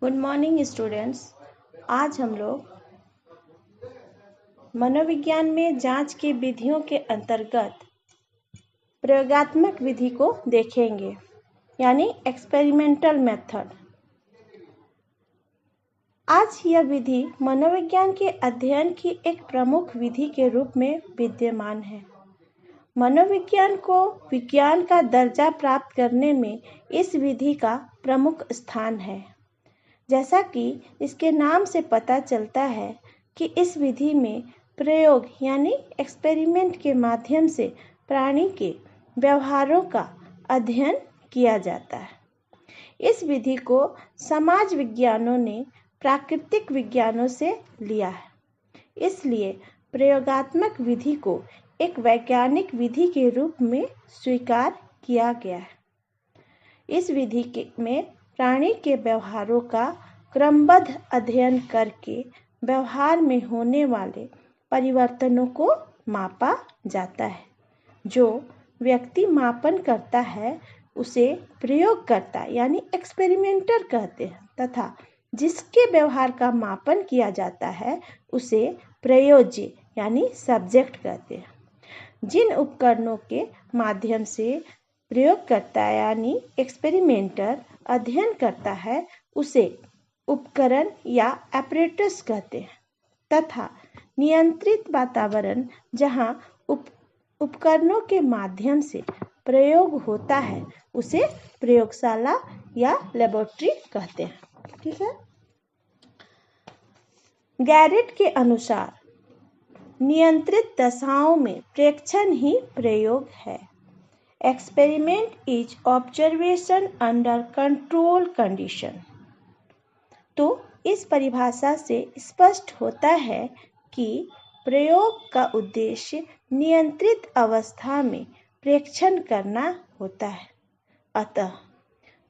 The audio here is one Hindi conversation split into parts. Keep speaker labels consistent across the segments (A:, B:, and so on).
A: Good morning students. आज हम लोग मनोविज्ञान में जांच की विधियों के अंतर्गत प्रयोगात्मक विधि को देखेंगे, यानी एक्सपेरिमेंटल मेथड। आज यह विधि मनोविज्ञान के अध्ययन की एक प्रमुख विधि के रूप में विद्यमान है। मनोविज्ञान को विज्ञान का दर्जा प्राप्त करने में इस विधि का प्रमुख स्थान है। जैसा कि इसके नाम से पता चलता है कि इस विधि में प्रयोग यानी एक्सपेरिमेंट के माध्यम से प्राणी के व्यवहारों का अध्ययन किया जाता है। इस विधि को समाज विज्ञानों ने प्राकृतिक विज्ञानों से लिया है, इसलिए प्रयोगात्मक विधि को एक वैज्ञानिक विधि के रूप में स्वीकार किया गया है। इस विधि में प्राणी के व्यवहारों का क्रमबद्ध अध्ययन करके व्यवहार में होने वाले परिवर्तनों को मापा जाता है। जो व्यक्ति मापन करता है उसे प्रयोगकर्ता यानी एक्सपेरिमेंटर कहते हैं, तथा जिसके व्यवहार का मापन किया जाता है उसे प्रयोज्य यानी सब्जेक्ट कहते हैं। जिन उपकरणों के माध्यम से प्रयोगकर्ता यानी एक्सपेरिमेंटर अध्ययन करता है उसे उपकरण या एपरेटस कहते हैं, तथा नियंत्रित वातावरण जहां उपकरणों के माध्यम से प्रयोग होता है उसे प्रयोगशाला या लेबोरेटरी कहते हैं। ठीक है। गैरेट के अनुसार नियंत्रित दशाओं में प्रेक्षण ही प्रयोग है। Experiment is observation under control condition. तो इस परिभाषा से स्पष्ट होता है कि प्रयोग का उद्देश्य नियंत्रित अवस्था में प्रेक्षण करना होता है। अतः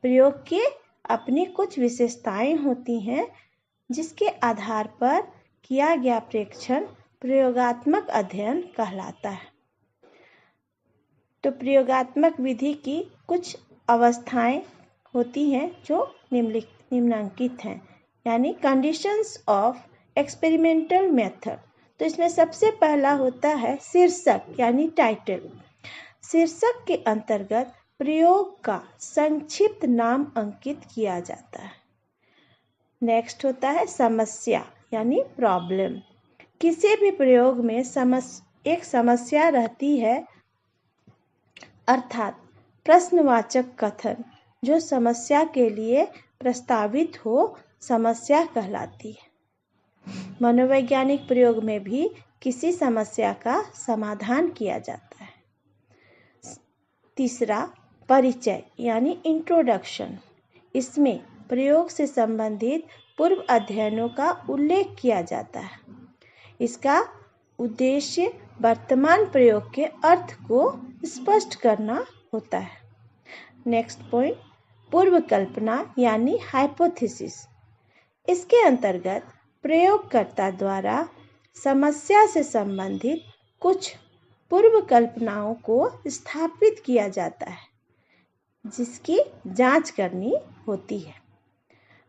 A: प्रयोग की अपनी कुछ विशेषताएं होती हैं, जिसके आधार पर किया गया प्रेक्षण प्रयोगात्मक अध्ययन कहलाता है। तो प्रयोगात्मक विधि की कुछ अवस्थाएं होती हैं जो निम्नलिखित हैं, यानी कंडीशंस ऑफ एक्सपेरिमेंटल मेथड। तो इसमें सबसे पहला होता है शीर्षक यानी टाइटल। शीर्षक के अंतर्गत प्रयोग का संक्षिप्त नाम अंकित किया जाता है। नेक्स्ट होता है समस्या यानी प्रॉब्लम। किसी भी प्रयोग में एक समस्या रहती है, अर्थात प्रश्नवाचक कथन जो समस्या के लिए प्रस्तावित हो समस्या कहलाती है। मनोवैज्ञानिक प्रयोग में भी किसी समस्या का समाधान किया जाता है। तीसरा परिचय यानी इंट्रोडक्शन। इसमें प्रयोग से संबंधित पूर्व अध्ययनों का उल्लेख किया जाता है। इसका उद्देश्य वर्तमान प्रयोग के अर्थ को स्पष्ट करना होता है। नेक्स्ट पॉइंट पूर्व कल्पना यानी हाइपोथेसिस। इसके अंतर्गत प्रयोगकर्ता द्वारा समस्या से संबंधित कुछ पूर्व कल्पनाओं को स्थापित किया जाता है, जिसकी जांच करनी होती है।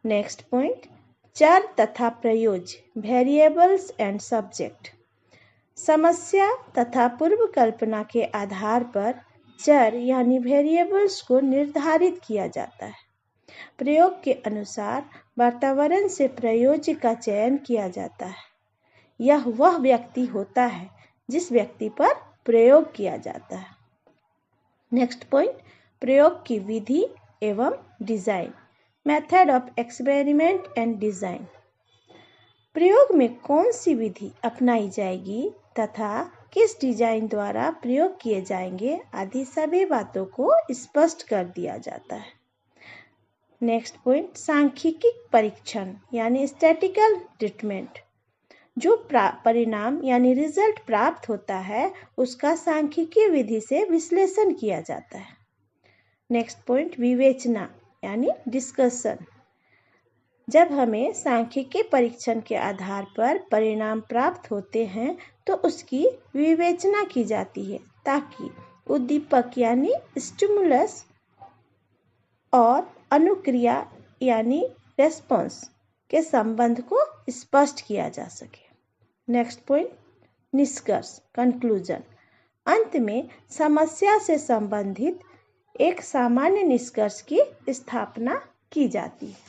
A: नेक्स्ट पॉइंट चर तथा प्रयोज्य वेरिएबल्स एंड सब्जेक्ट। समस्या तथा पूर्व कल्पना के आधार पर चर यानी वेरिएबल्स को निर्धारित किया जाता है। प्रयोग के अनुसार वातावरण से प्रयोज्य का चयन किया जाता है। यह वह व्यक्ति होता है जिस व्यक्ति पर प्रयोग किया जाता है। नेक्स्ट पॉइंट प्रयोग की विधि एवं design. Method of experiment and design. प्रयोग में कौन सी विधि अपनाई जाएगी तथा किस डिजाइन द्वारा प्रयोग किए जाएंगे आदि सभी बातों को स्पष्ट कर दिया जाता है। नेक्स्ट पॉइंट सांख्यिकी परीक्षण यानी स्टैटिकल ट्रीटमेंट। जो परिणाम यानी रिजल्ट प्राप्त होता है उसका सांख्यिकीय विधि से विश्लेषण किया जाता है। नेक्स्ट पॉइंट विवेचना यानी डिस्कशन। जब हमें सांख्यिकीय परीक्षण के आधार पर परिणाम प्राप्त होते हैं तो उसकी विवेचना की जाती है, ताकि उद्दीपक यानी स्टिमुलस और अनुक्रिया यानी रेस्पॉन्स के संबंध को स्पष्ट किया जा सके। नेक्स्ट पॉइंट, निष्कर्ष, कंक्लूजन। अंत में समस्या से संबंधित एक सामान्य निष्कर्ष की स्थापना की जाती है।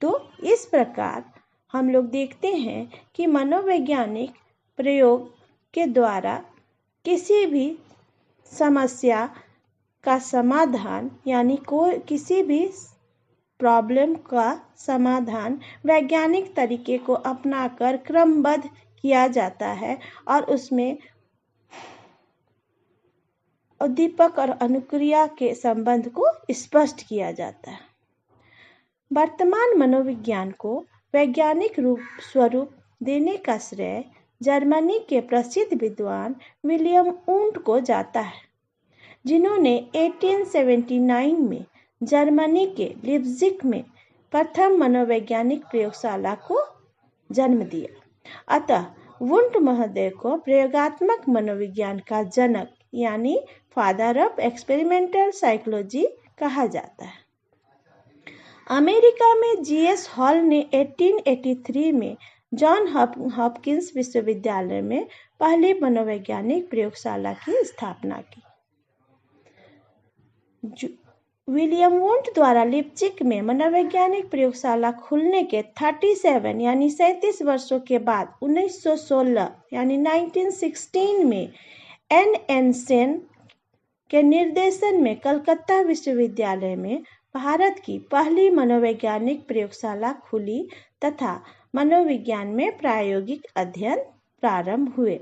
A: तो इस प्रकार हम लोग देखते हैं कि मनोवैज्ञानिक प्रयोग के द्वारा किसी भी समस्या का समाधान यानी किसी भी प्रॉब्लम का समाधान वैज्ञानिक तरीके को अपनाकर क्रमबद्ध किया जाता है और उसमें उद्दीपक और अनुक्रिया के संबंध को स्पष्ट किया जाता है। वर्तमान मनोविज्ञान को वैज्ञानिक स्वरूप देने का श्रेय जर्मनी के प्रसिद्ध विद्वान विलियम वुंट को जाता है, जिन्होंने 1879 में जर्मनी के लिप्जिग में प्रथम मनोवैज्ञानिक प्रयोगशाला को जन्म दिया। अतः वुंट महोदय को प्रयोगात्मक मनोविज्ञान का जनक यानी फादर ऑफ एक्सपेरिमेंटल साइकोलॉजी कहा जाता है। अमेरिका में जीएस हॉल ने 1883 में जॉन हॉपकिंस विश्वविद्यालय में पहली मनोवैज्ञानिक प्रयोगशाला की स्थापना की। विलियम वुंट द्वारा लिप्जिग में मनोवैज्ञानिक प्रयोगशाला खुलने के 37 यानी 37 वर्षों के बाद 1916 यानी 1916 में एन सेन के निर्देशन में कलकत्ता विश्वविद्यालय में भारत की पहली मनोवैज्ञानिक प्रयोगशाला खुली तथा मनोविज्ञान में प्रायोगिक अध्ययन प्रारंभ हुए।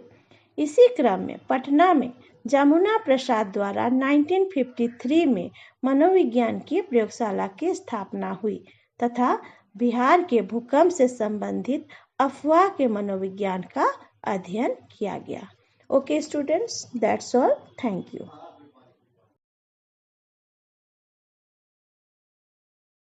A: इसी क्रम में पटना में जमुना प्रसाद द्वारा 1953 में मनोविज्ञान की प्रयोगशाला की स्थापना हुई तथा बिहार के भूकंप से संबंधित अफवाह के मनोविज्ञान का अध्ययन किया गया। Okay students, that's all. Thank you.